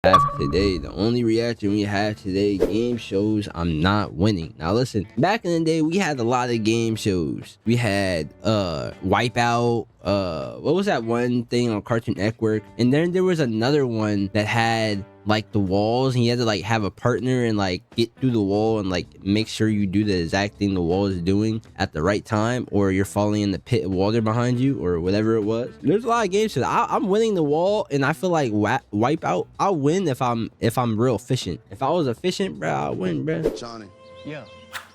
have today. The only reaction we have today, game shows I'm not winning. Now listen, back in the day we had a lot of game shows. We had Wipeout, what was that one thing on Cartoon Network? And then there was another one that had like the walls, and you had to like have a partner and like get through the wall and like make sure you do the exact thing the wall is doing at the right time, or you're falling in the pit of water behind you, or whatever it was. There's a lot of games. I'm winning the wall, and I feel like Wipeout, I'll win if I'm real efficient. If I was efficient, bro, I'll win, bro. Johnny. Yeah.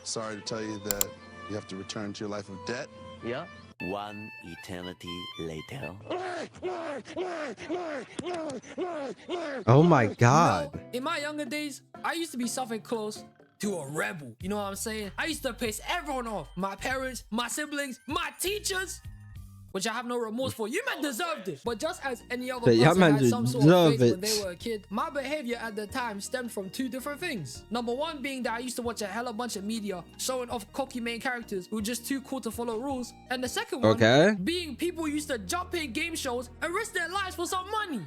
Sorry to tell you that you have to return to your life of debt. Yeah. One eternity later. Oh my god. You know, in my younger days, I used to be something close to a rebel. You know what I'm saying? I used to piss everyone off. My parents, my siblings, my teachers, which I have no remorse for. You men deserved it. But just as any other person had some sort of phase when they were a kid, my behavior at the time stemmed from two different things. Number one being that I used to watch a hella bunch of media showing off cocky main characters who were just too cool to follow rules. And the second one being people used to jump in game shows and risk their lives for some money.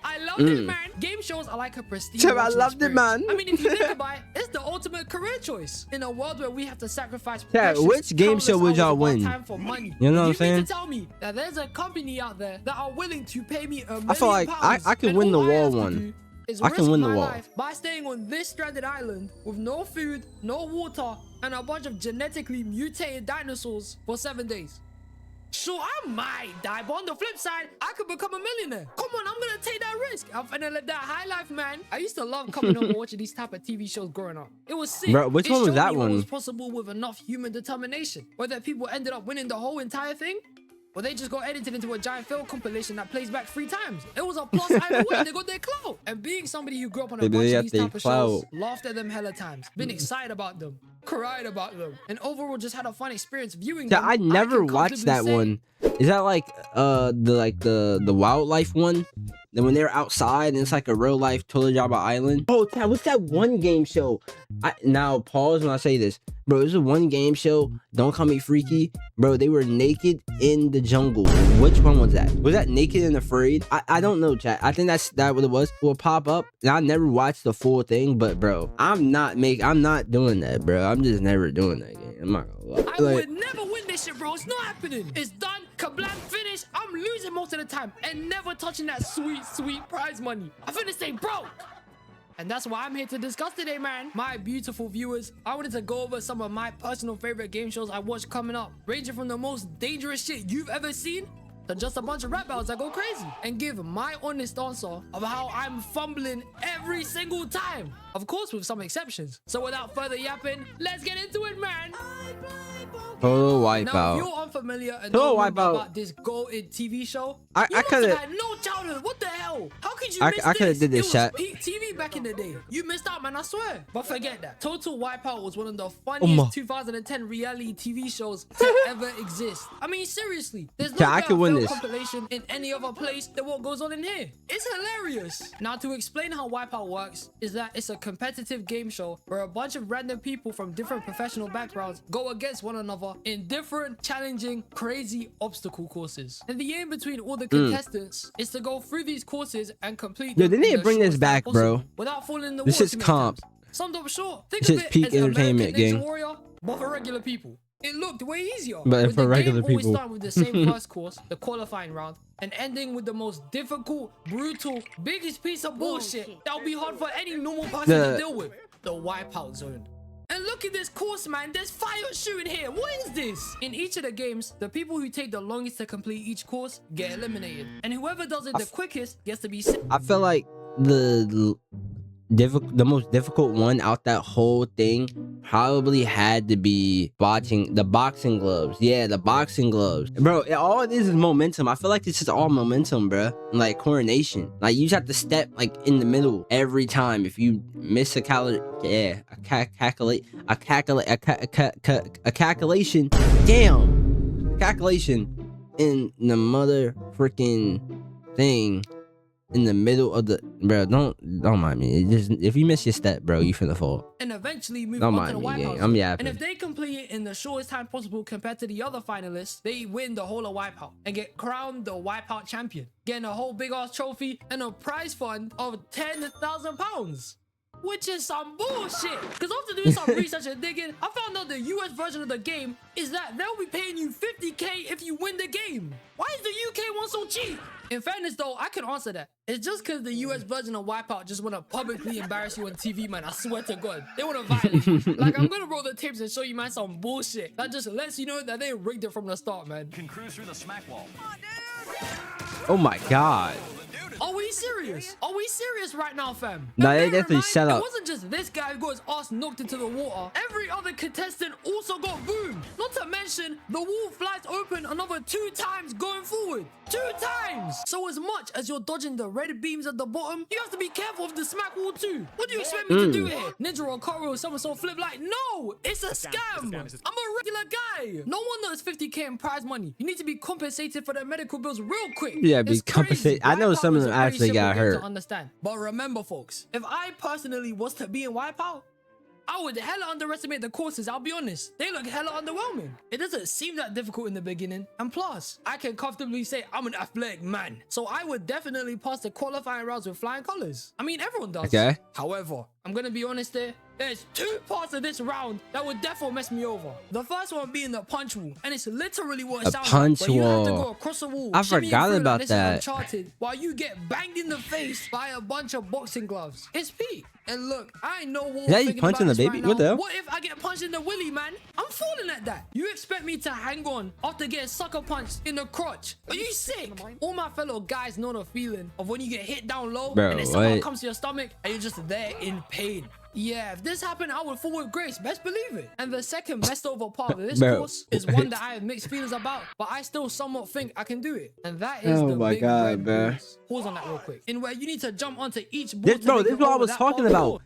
I loved it, man. Game shows are like a prestige. I loved it, man. I mean, if you think about it, it's the ultimate career choice. In a world where we have to sacrifice which game show would y'all win? Time for money. You know what I'm saying? You need to tell me that there's a company out there that are willing to pay me $1 million. I feel like I can win the wall one. I can win the wall by staying on this stranded island with no food, no water, and a bunch of genetically mutated dinosaurs for 7 days. Sure, I might die, but on the flip side, I could become a millionaire. Come on, I'm gonna take that risk. I'm finna live that high life, man. I used to love coming home and watching these type of TV shows growing up. It was sick. Bro, which one was that one? It was possible with enough human determination. Whether people ended up winning the whole entire thing, or they just got edited into a giant film compilation that plays back 3 times. It was a plus either way. They got their clout. And being somebody who grew up on a bunch of these type of shows, laughed at them hella times, been excited about them, cried about them, and overall just had a fun experience viewing them. I never watched that one. Is that like the wildlife one? Then when they're outside and it's like a real life Total Java Island. Oh, what's that one game show? Now pause when I say this, bro. There's a one game show. Don't call me freaky, bro. They were naked in the jungle. Which one was that? Was that Naked and Afraid? I don't know, chat. I think that's what it was. Will pop up. And I never watched the full thing, but bro, I'm not doing that, bro. I'm just never doing that game. I'm not gonna lie. I would never win this shit, bro. It's not happening. It's done. Kablam, finish. I'm losing most of the time and never touching that sweet, sweet prize money. I'm finna stay broke. And that's why I'm here to discuss today, man. My beautiful viewers, I wanted to go over some of my personal favorite game shows I watch coming up, ranging from the most dangerous shit you've ever seen to just a bunch of rap battles that go crazy, and give my honest answer of how I'm fumbling every single time. Of course, with some exceptions. So without further yapping, let's get into it, man. Total Wipeout. Now, if you're unfamiliar and don't know about this goated TV show, I could have had no childhood. What the hell? How could you miss this? I could have did this, chat. Peak TV back in the day. You missed out, man, I swear. But forget that. Total Wipeout was one of the funniest 2010 reality TV shows to ever exist. I mean, seriously. There's no better compilation in any other place than what goes on in here. It's hilarious. Now, to explain how Wipeout works is that it's a competitive game show where a bunch of random people from different professional backgrounds go against one another in different, challenging, crazy obstacle courses. And the aim between all the contestants is to go through these courses and complete them. They need to bring this back, bro. Without falling in the water. This is comp. Summed up short, think this of it peak as entertainment, gang. Warrior, but for regular people. It looked way easier. But for regular people. Always start with the same first course, the qualifying round, and ending with the most difficult, brutal, biggest piece of bullshit that'll be hard for any normal person to deal with. The Wipeout Zone. And look at this course, man. There's fire shooting here. What is this? In each of the games, the people who take the longest to complete each course get eliminated. And whoever does it the quickest gets to be sent. I feel like the most difficult one out that whole thing probably had to be the boxing gloves. Yeah, the boxing gloves, bro. All it is momentum. I feel like this is all momentum, bro. Like coordination. Like you just have to step like in the middle every time. If you miss a calculation. Damn, calculation in the mother freaking thing. in the middle of the bro. Don't mind me. It just if you miss your step, bro, you finna fall. And eventually move Don't on to the mind me, Wipeout. gang. I'm yapping. And if they complete it in the shortest time possible compared to the other finalists, they win the whole of Wipeout and get crowned the Wipeout champion, getting a whole big ass trophy and a prize fund of £10,000. Which is some bullshit. Because after doing some research and digging, I found out the US version of the game is that they'll be paying you 50k if you win the game. Why is the UK one so cheap? In fairness though, I can answer that. It's just because the US version of Wipeout just want to publicly embarrass you on TV, man. I swear to God. They want to violate you. Like, I'm going to roll the tapes and show you, man, some bullshit. That just lets you know that they rigged it from the start, man. Can cruise through the smack wall. Oh my god. Are we serious? Are we serious right now, fam? Nah, And they bear in definitely mind, set up. It wasn't just this guy who got his ass knocked into the water. Every other contestant also got boomed. Not to mention, the wall flies open another 2 times going forward. 2 times! So as much as you're dodging the red beams at the bottom, you have to be careful of the smack wall too. What do you expect me to do here? Ninja or Koro, somersault flip? Like, no! It's a scam! I'm a regular guy! No wonder it's 50k in prize money. You need to be compensated for their medical bills real quick. Yeah, be It's crazy. compensated. I know Wipeout some of is them a very actually simple got game to hurt. understand. But remember, folks, if I personally was to be in Wipeout, I would hella underestimate the courses, I'll be honest. They look hella underwhelming. It doesn't seem that difficult in the beginning. And plus, I can comfortably say I'm an athletic man. So I would definitely pass the qualifying rounds with flying colors. I mean, everyone does. Okay. However, I'm gonna be honest there. There's 2 parts of this round that would definitely mess me over. The first one being the punch wall, and it's literally what it sounds punch like. But you have to wall. go across the wall. I shimmying forgot through about like this is that. Uncharted, while you get banged in the face by a bunch of boxing gloves. It's peak. And look, I ain't no war. Is that you punching the baby? What the hell? What if I get punched in the willy, man? I'm falling at that. You expect me to hang on after getting sucker punched in the crotch? Are you sick? All my fellow guys know the feeling of when you get hit down low, Bro, and then someone what? comes to your stomach and you're just there in pain. Yeah, if this happened, I would fall with grace. Best believe it. And the second messed over part of this Bro, course is one that I have mixed feelings about, but I still somewhat think I can do it. And that is Oh the my big God, red bro. balls. Pause on that real quick. In where you need to jump onto each ball. This, to bro, make this it is what I over was that talking parkour. about.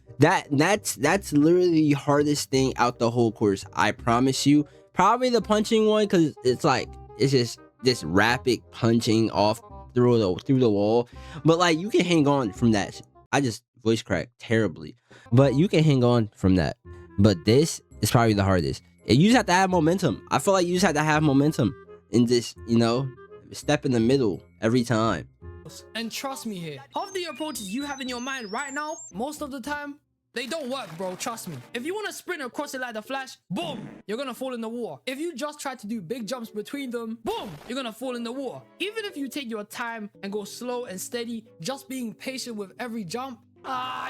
That's literally the hardest thing out the whole course. I promise you. Probably the punching one, because it's like it's just this rapid punching off through the wall. But like you can hang on from that. I just voice cracked terribly, but you can hang on from that. But this is probably the hardest. And you just have to have momentum. I feel like you just have to have momentum and just, you know, step in the middle every time. And trust me here, half the approaches you have in your mind right now, most of the time, they don't work, bro. Trust me. If you want to sprint across it like the Flash, boom, you're gonna fall in the water. If you just try to do big jumps between them, boom, you're gonna fall in the water. Even if you take your time and go slow and steady, just being patient with every jump,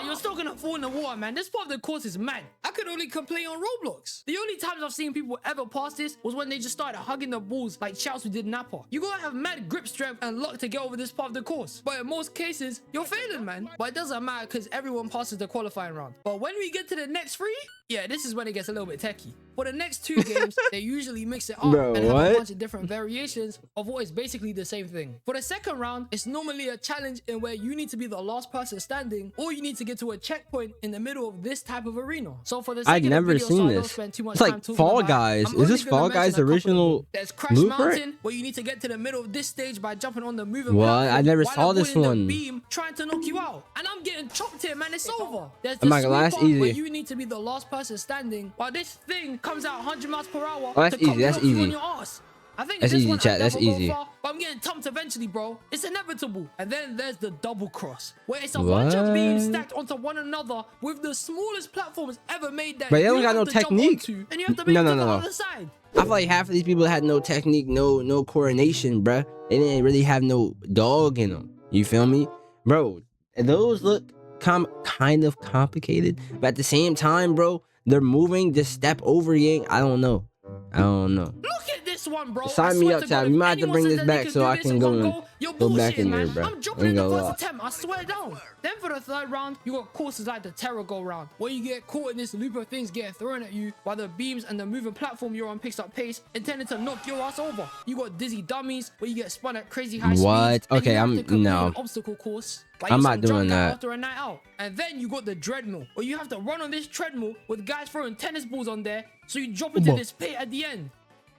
you're still gonna fall in the water, man. This part of the course is mad. I could only complain on Roblox. The only times I've seen people ever pass this was when they just started hugging the balls like Chelsea did Napa. You gotta have mad grip strength and luck to get over this part of the course. But in most cases, you're failing, man. But it doesn't matter because everyone passes the qualifying round. But when we get to the next 3, yeah, this is when it gets a little bit techie. For the next 2 games, they usually mix it up Bro, and have what? a bunch of different variations of what is basically the same thing. For the second round, it's normally a challenge in where you need to be the last person standing, or you need to get to a checkpoint in the middle of this type of arena. So for the sake I've of the never video, seen so I don't this. spend too much It's like time talking Fall about it, Guys. I'm Is only this gonna Fall Guys mention a couple of original them. There's Crash blueprint? Mountain, where you need to get to the middle of this stage by jumping on the moving What? platform I never while saw this avoiding one. the beam trying to knock you out. And I'm getting chopped here, man. It's over. There's I'm the not gonna lie, that's sweet part where easy. you need to be the last person standing while this thing comes out 100 miles per hour. Oh, that's to come easy, that's knock you on easy. your ass. I think That's this easy, one chat, I'd that's never go easy. far, but I'm getting thumped eventually, bro. It's inevitable. And then there's the double cross, where it's a bunch of beams What? stacked onto one another with the smallest platforms ever made that But they you don't got have no to jump technique. onto, and you have to make No, it no, to no, the no. other side. I feel like half of these people had no technique, no coordination, bruh. They didn't really have no dog in them. You feel me, bro? Those look kind of complicated, but at the same time, bro, they're moving. Just step over, gang. I don't know. Look at this one, bro. Sign I me swear up, to Tab. God, You if might have to anyone bring says this that they back could so do I this can in go one and go, you're go back bullshitting, in there, man. bro. I'm dropping in Ain't the gonna first lie. attempt. I swear down. Then for the third round, you got courses like the Terror Go round, where you get caught in this loop of things getting thrown at you while the beams and the moving platform you're on picks up pace, intended to knock your ass over. You got Dizzy Dummies, where you get spun at crazy high What? speeds. and Okay, you have I'm- to complete no. an obstacle course. Like I'm you're not some doing drunk guy that. after a night out. And then you got the Dreadmill, where you have to run on this treadmill with guys throwing tennis balls on there, so you drop into Whoa. this pit at the end.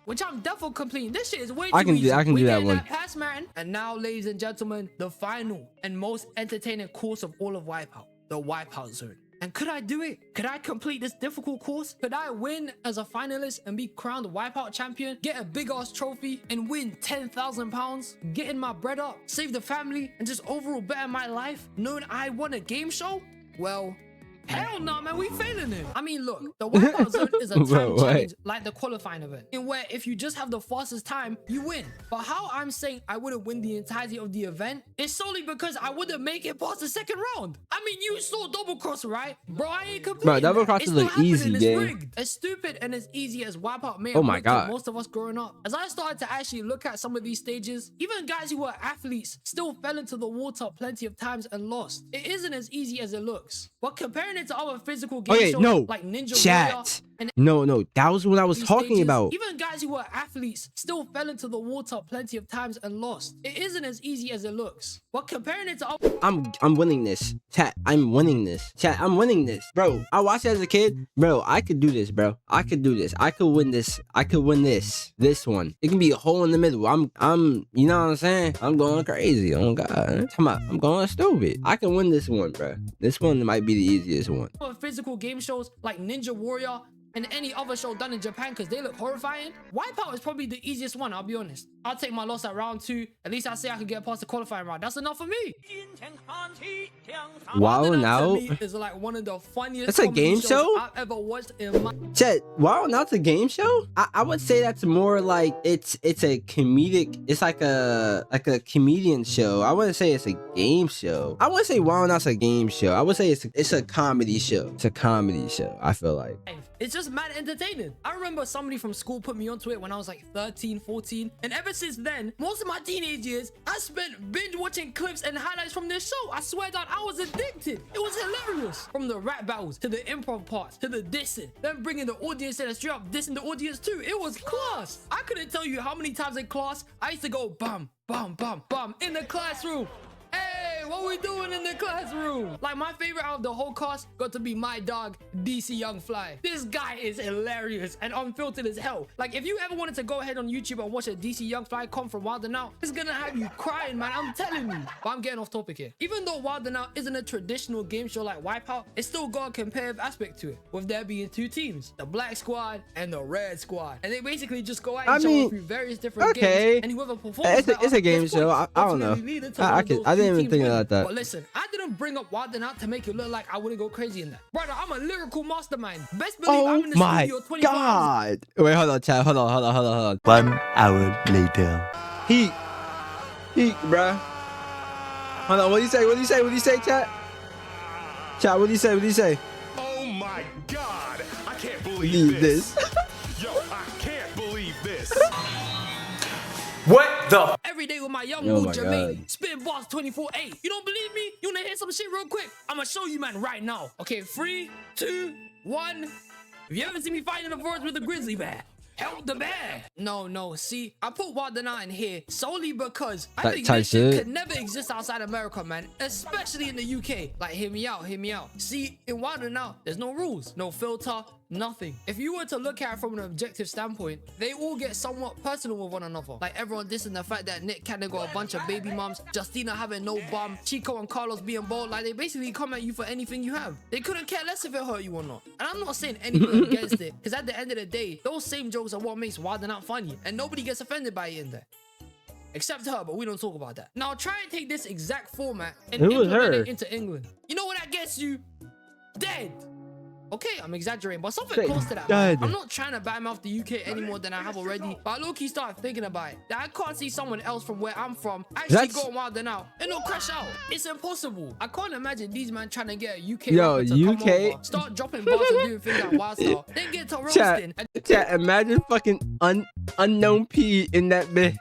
Which I'm definitely completing. This shit is way too I can do- easy. I can We do that getting one. Pass Marathon man. And now, ladies and gentlemen, the final and most entertaining course of all of Wipeout, the Wipeout Zone. And could I do it? Could I complete this difficult course? Could I win as a finalist and be crowned Wipeout champion, get a big ass trophy and win 10,000 pounds, getting my bread up, save the family, and just overall better my life, knowing I won a game show? Well, hell no, man, we failing it. I mean, look, the Wipeout Zone is a time challenge like the qualifying event, in where if you just have the fastest time, you win. But how I'm saying I wouldn't win the entirety of the event is solely because I wouldn't make it past the second round. I mean, you saw double cross, right? Bro, I ain't completing. Bro, double cross is an easy game. Rigged. As stupid and as easy as Wipeout may Oh have my looked God. to most of us growing up. As I started to actually look at some of these stages, even guys who were athletes still fell into the water plenty of times and lost. It isn't as easy as it looks. But comparing it to other physical game shows like Ninja Warrior and no, that was what I was talking stages, about. even guys who were athletes still fell into the water plenty of times and lost. It isn't as easy as it looks. But comparing it to other I'm winning this. Chat, I'm winning this. Chat, I'm winning this. Bro, I watched it as a kid. Bro, I could do this, bro. I could do this. I could win this. I could win this. This one. It can be a hole in the middle. I'm you know what I'm saying? I'm going crazy. Oh God. I'm going stupid. I can win this one, bro. This one might be the easiest one. physical game shows like Ninja Warrior and any other show done in Japan because they look horrifying. Wipeout is probably the easiest one, I'll be honest. I'll take my loss at round 2. At least I say I could get past the qualifying round. That's enough for me. Wildin' Out is like one of the funniest. That's a game show I've ever watched in my. Chet, Wildin' Out's a game show. I would say that's more like it's a comedic. It's like a comedian show. I wouldn't say it's a game show. I wouldn't say Wildin' Out's a game show. I would say it's a comedy show. It's a comedy show. I feel like. It's just mad entertaining. I remember somebody from school put me onto it when I was like 13, 14. And ever since then, most of my teenage years, I spent binge watching clips and highlights from this show. I swear down, I was addicted. It was hilarious. From the rap battles, to the improv parts, to the dissing. Then bringing the audience in and straight up dissing the audience too. It was class. I couldn't tell you how many times in class, I used to go bum, bum, bum, bum in the classroom. Hey, what we doing in the classroom? Like, my favorite out of the whole cast got to be my dog, DC Young Fly. This guy is hilarious and unfiltered as hell. Like, if you ever wanted to go ahead on YouTube and watch a DC Young Fly come from Wildin' Out, it's gonna have you crying, man. I'm telling you. But I'm getting off topic here. Even though Wildin' Out isn't a traditional game show like Wipeout, it's still got a competitive aspect to it, with there being 2 teams, the Black Squad and the Red Squad. And they basically just go at each other through various different games. And whoever performs it's a game show. I don't know. I didn't even think about that. But listen, I didn't bring up Wildin' Out to make it look like I wouldn't go crazy in that. Brother, I'm a lyrical mastermind. Best believe I'm in the studio 24 hours. Wait, hold on, chat. Hold on. 1 hour later. Heat, bruh. Hold on, what do you say, chat? Chat, what do you say? Oh my God, I can't believe this. Yo, I can't believe this. What the? Every day with my young Oh mood my Jermaine. God. Spin boss 24/8. You don't believe me? You wanna hear some shit real quick? I'ma show you, man, right now. Okay, 3, 2, 1. If you ever see me fighting the forest with a grizzly bear, help the bear. No. See, I put Wildin' Out in here solely because I think this shit could never exist outside America, man. Especially in the UK. Like, hear me out. See, in Wildin' Out, there's no rules, no filter, nothing. If you were to look at it from an objective standpoint, they all get somewhat personal with one another. Like, everyone dissing the fact that Nick Cannon got a bunch of baby moms, Justina having no bum, Chico and Carlos being bold. Like, they basically come at you for anything you have. They couldn't care less if it hurt you or not. And I'm not saying anything against it, because at the end of the day, those same jokes are what makes Wildin' Out funny, and nobody gets offended by it in there. Except her, but we don't talk about that. Now try and take this exact format and implement it into England. You know what that gets you? Dead. Okay, I'm exaggerating, but something close to that. Man. I'm not trying to badmouth the UK any more than I have already, but I low-key started thinking about it. That I can't see someone else from where I'm from actually go Wildin' Out and not crash out. It's impossible. I can't imagine these man trying to get a UK rapper to come over, start dropping bars and doing things like wild style, then get to roasting. Chat, imagine fucking unknown P in that bit.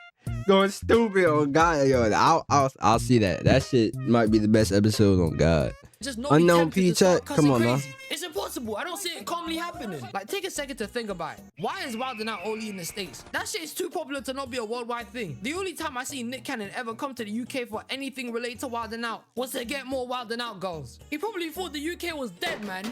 Going stupid on God, yo. I'll see that. That shit might be the best episode on God. Just unknown P chat. Come on, man. It's impossible. I don't see it calmly happening. Like, take a second to think about it. Why is Wildin' Out only in the States? That shit is too popular to not be a worldwide thing. The only time I see Nick Cannon ever come to the UK for anything related to Wildin' Out was to get more Wildin' Out girls. He probably thought the UK was dead, man.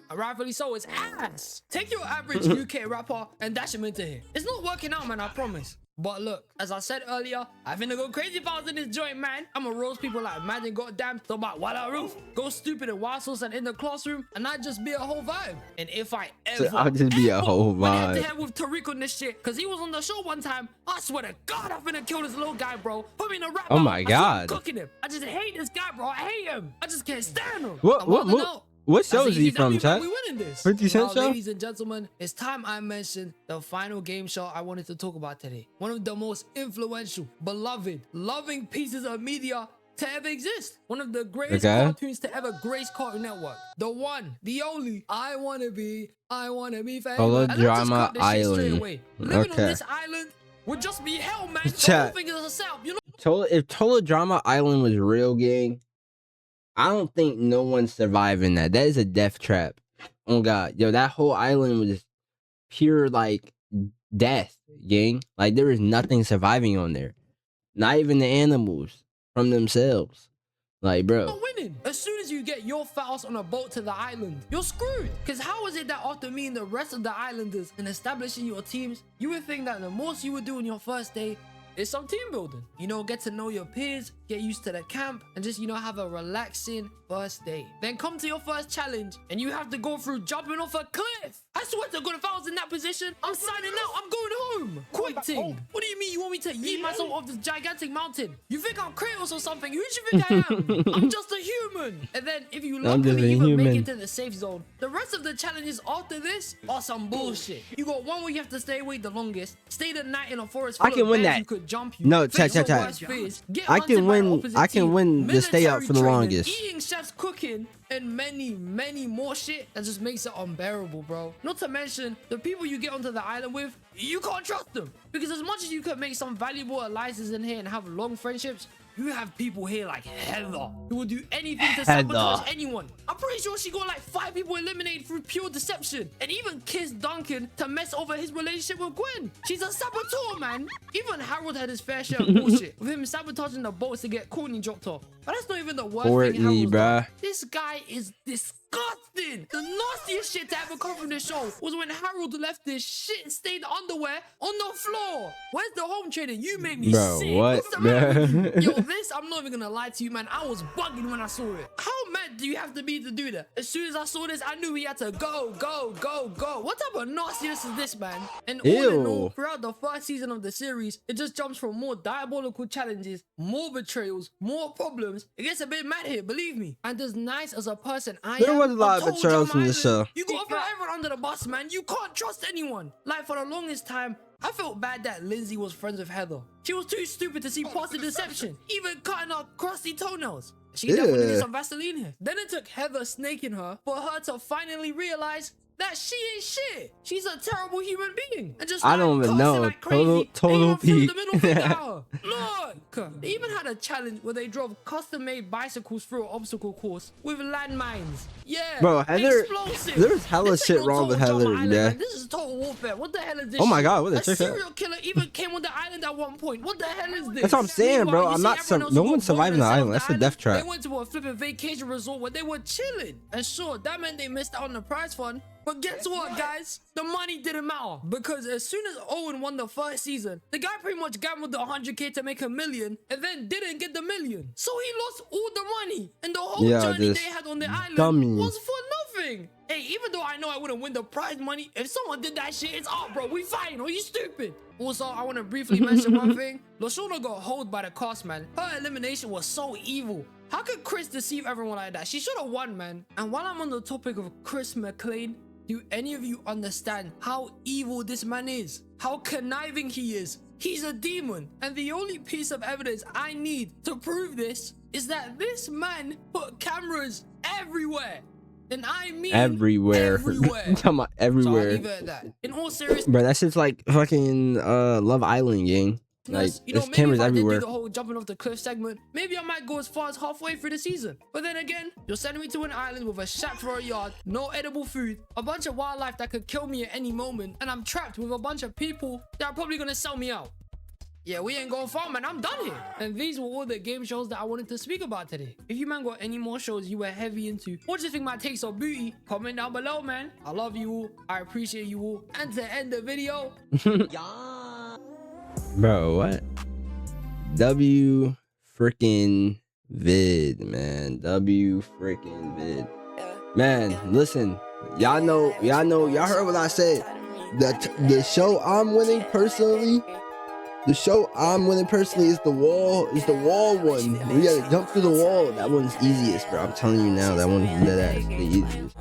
And rightfully so, it's ass. Take your average UK rapper and dash him into here. It's not working out, man, I promise. But look, as I said earlier, I finna go crazy if I was in this joint, man. I'ma roast people like Madden, goddamn, talk about Walla Roof, go stupid in Wild Sauce and in the classroom, and I just be a whole vibe. And if I ever, I'll just be a whole went head to vibe. head with Tariq on this shit, cause he was on the show one time, I swear to God, I'm finna kill this little guy, bro. Put me in a rap. Oh my battle. I swear I'm God. cooking him. I just hate this guy, bro. I hate him. I just can't stand him. What show is he from, chat? We winning this. 50 Cent show? Ladies and gentlemen, it's time I mention the final game show I wanted to talk about today. One of the most influential, beloved, loving pieces of media to ever exist. One of the greatest cartoons to ever grace Cartoon Network. The one, the only, I wanna be famous. Holodrama Island. Living on this island would just be hell, man. Chat. The whole thing is a setup, you know? If Holodrama Island was real, gang, I don't think no one's surviving that. That is a death trap. Oh God, yo, that whole island was pure like death, gang. Like there is nothing surviving on there. Not even the animals from themselves. Like, bro. Not winning. As soon as you get your fouls on a boat to the island, you're screwed. Because how is it that after meeting the rest of the islanders and establishing your teams, you would think that the most you would do on your first day is some team building? You know, get to know your peers, get used to the camp, and just, you know, have a relaxing first day. Then come to your first challenge, and you have to go through jumping off a cliff. I swear to God, if I was in that position, I'm signing out. I'm going home. Quick thing. What do you mean you want me to yeet myself off this gigantic mountain? You think I'm Kratos or something? Who do you think I am? I'm just a human. And then if you luckily even make it to the safe zone, the rest of the challenges after this are some bullshit. You got one where you have to stay awake the longest, stay the night in a forest full of bears who could jump you. No, chat. I can win the stay up for the longest. Eating chefs cooking and many more shit that just makes it unbearable, bro. Not to mention the people you get onto the island with, you can't trust them, because as much as you could make some valuable alliances in here and have long friendships, you have people here like Heather who will do anything to sabotage anyone. I'm pretty sure she got like 5 people eliminated through pure deception, and even kissed Duncan to mess over his relationship with Gwen. She's a saboteur, man. Even Harold had his fair share of bullshit with him sabotaging the boats to get Courtney dropped off. But that's not even the worst thing Harold's done. This guy is disgusting. The nastiest shit to ever come from this show was when Harold left this shit-stained underwear on the floor. Where's the home training? You made me sick. What's the matter with you? Yo, this, I'm not even gonna lie to you, man. I was bugging when I saw it. How mad do you have to be to do that? As soon as I saw this, I knew he had to go. What type of nastiness is this, man? And all in all, throughout the first season of the series, it just jumps from more diabolical challenges, more betrayals, more problems. It gets a bit mad here, believe me. And as nice as a person I am, there was a lot of betrayals in the show. You got to throw everyone under the bus, man. You can't trust anyone. Like, for the longest time, I felt bad that Lindsay was friends with Heather. She was too stupid to see past the deception, even cutting her crusty toenails. She definitely needs some Vaseline here. Then it took Heather snaking her for her to finally realize that she ain't shit. She's a terrible human being. And just I don't even know. Like total peak. Look, they even had a challenge where they drove custom-made bicycles through an obstacle course with landmines. Yeah, bro, Heather, there's hella shit wrong with Heather. Yeah, this is total warfare. What the hell is this? Oh my God, what a serial killer even came on the island at one point. What the hell is this? That's what I'm saying, bro. I'm not. No one's surviving the island. That's a death trap. They went to a flipping vacation resort where they were chilling, and sure, that meant they missed out on the prize fund. But guess what, guys? The money didn't matter, because as soon as Owen won the first season, the guy pretty much gambled the 100K to make $1 million and then didn't get the $1 million. So he lost all the money, and the whole journey they had on the island was for nothing. Hey, even though I know I wouldn't win the prize money, if someone did that shit, it's up, bro. We fighting. Are you stupid? Also, I want to briefly mention one thing. LaShawna got holed by the cast, man. Her elimination was so evil. How could Chris deceive everyone like that? She should have won, man. And while I'm on the topic of Chris McLean, do any of you understand how evil this man is? How conniving he is? He's a demon. And the only piece of evidence I need to prove this is that this man put cameras everywhere. And I mean everywhere. I'm talking about everywhere. So I'll leave it at that. In all seriousness, bro, that shit's like fucking Love Island, gang. Like, you know, there's cameras everywhere. Do the whole jumping off the cliff segment, maybe I might go as far as halfway through the season. But then again, you're sending me to an island with a shack for a yard, no edible food, a bunch of wildlife that could kill me at any moment, and I'm trapped with a bunch of people that are probably gonna sell me out. Yeah, we ain't going far, man. I'm done here. And these were all the game shows that I wanted to speak about today. If you, man, got any more shows you were heavy into, or just think my takes are booty, comment down below, man. I love you all. I appreciate you all. And to end the video, Bro, what? W freaking vid, man. W freaking vid. Man, listen. Y'all know, y'all heard what I said. The show I'm winning personally. The show I'm winning personally is the wall one. We gotta jump through the wall. That one's easiest, bro. I'm telling you now, that one's dead ass the easiest.